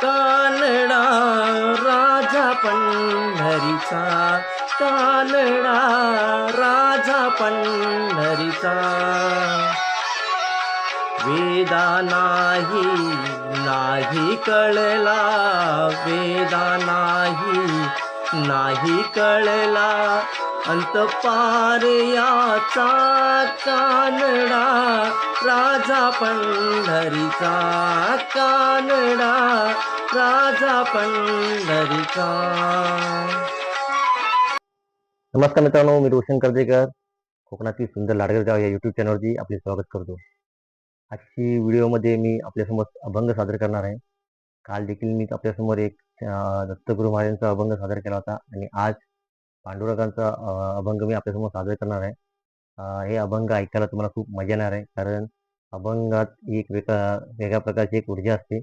कानडा राजा पंढरीचा, कानडा राजा पंढरीचा. वेदा नाही नाही कळला, वेदा नाही नाही कळला, अंतपार याचा कानडा राजा पंढरीचा, कानडा राजा पंढरीचा. नमस्कार मित्रांनो, मी रोशन कर्जेकर कोकणातील सुंदर लाडगर गाव या युट्यूब चॅनलवरती आपले स्वागत करतो. आजची व्हिडिओमध्ये मी आपल्यासमोर अभंग सादर करणार आहे. काल देखील मी आपल्यासमोर एक दत्तगुरु महाराजांचा अभंग सादर केला होता आणि आज पांडुरंगाचा अभंग मी आपल्यासमोर सादर करणार आहे. हे अभंग ऐकायला तुम्हाला खूप मजा येणार आहे, कारण अभंगात एक वेगळ्या प्रकारची एक ऊर्जा असते.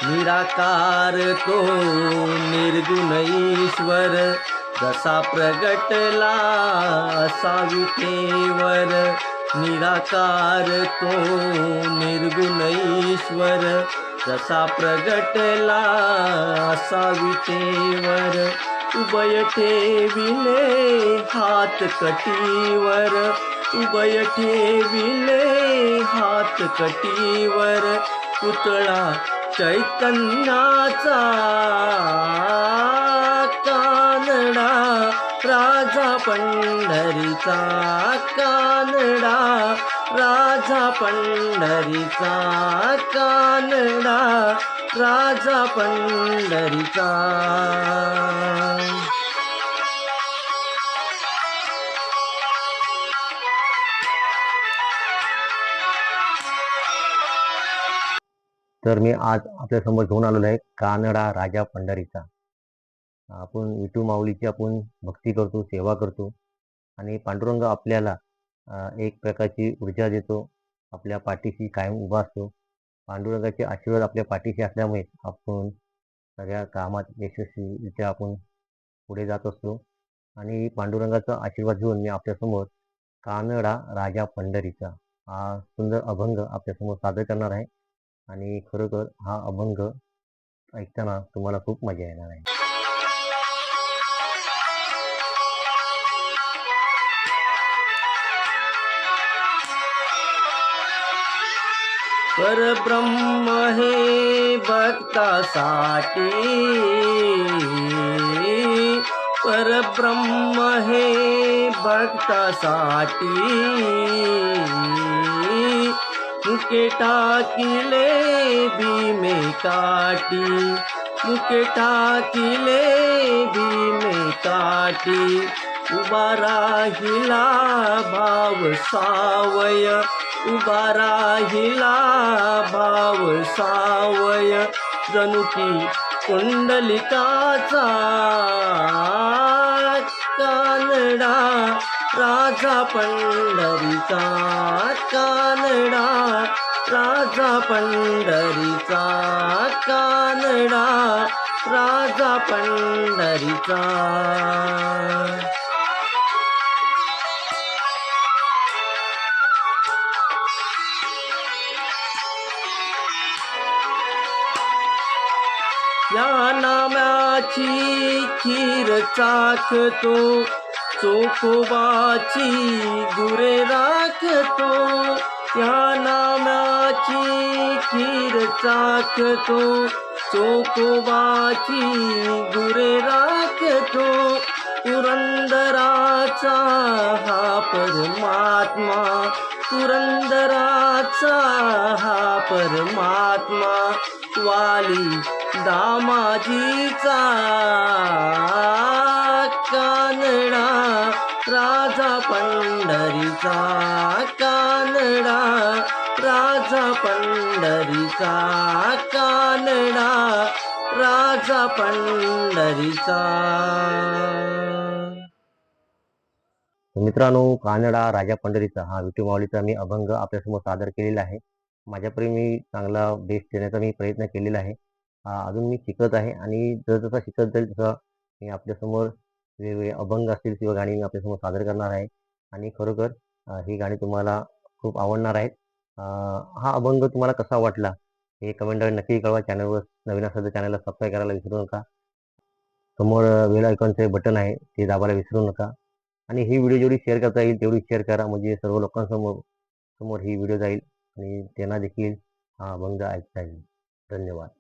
निराकार तो निर्गुण ईश्वर, जसा प्रगटला असा विटेवर. निराकार तो निर्गुण ईश्वर, जसा प्रगटला असा विटेवर. उभय ठेविले हात कटीवर, उभय ठेविले हात कटीवर. पुतळा चैतन्याचा कानडा राजा पंढरीचा, कानडा राजा पंढरीचा, कानडा राजा पंढरीचा. तर मी आज आपल्यासमोर घेऊन आलेलो आहे कानडा राजा पंढरीचा. आपण विठू माऊलीची आपण भक्ती करतो, सेवा करतो आणि पांडुरंग आपल्याला एक प्रकारची ऊर्जा देतो, आपल्या पाठीशी कायम उभा असतो. पांडुरंगाचे आशीर्वाद आपल्या पाठीशी असल्यामुळे आपण सगळ्या कामात यशस्वीरित्या आपण पुढे जात असतो. आणि पांडुरंगाचा आशीर्वाद घेऊन मी आपल्यासमोर कानडा राजा पंढरीचा हा सुंदर अभंग आपल्यासमोर सादर करणार आहे. आणि खरोखर हा अभंग ऐकताना तुम्हाला खूप मजा येणार आहे. परब्रह्म हे भक्तासाठी, परब्रह्म हे भक्तासाठी. मुके टाकिले भीमे काठी, मुके टाकिले भीमे काठी. उभा राहिला भाव सावय, उभा राहिला भाव सावय. जणू की कुंडलिकाचा कानडा राजा पंढरीचा, कानडा राजा पंढरीचा, कानडा राजा पंढरीचा. या नामाची खीर चाखतो, चोखोबाची गुरे राखतो. या नामाची खीर चाखतो, चोखोबाची गुरे राखतो. पुरंदराचा हा परमात्मा, पुरंदराचा हा परमात्मा. वाली दामाजीचा कानडा राजा पंढरीचा, कानडा राजा पंढरीचा, कानडा राजा पंढरीचा. मित्रांनो, कानडा राजा पंढरीचा हा विठू माऊलीचा मी अभंग आपल्यासमोर सादर केलेला आहे. माझ्यापरी मी चांगला बेस्ट देण्याचा मी प्रयत्न केलेला आहे. अजून मी शिकत आहे आणि जसं शिकत जाईल तसं मी आपल्यासमोर वेगवेगळे अभंग असतील किंवा गाणी मी आपल्यासमोर सादर करणार आहे आणि खरोखर ही गाणी तुम्हाला खूप आवडणार आहेत. हा अभंग तुम्हाला कसा वाटला हे कमेंटद्वारे नक्की कळवा. चॅनलवर नवीन असेल तर चॅनलला सबस्क्राईब करायला विसरू नका. समोर बेल आयकॉनचे बटन आहे ते दाबायला विसरू नका आणि ही व्हिडिओ जेवढी शेअर करता येईल तेवढी शेअर करा, म्हणजे सर्व लोकांसमोर ही व्हिडिओ जाईल आणि त्यांना देखील हा अभंग ऐकता येईल. धन्यवाद.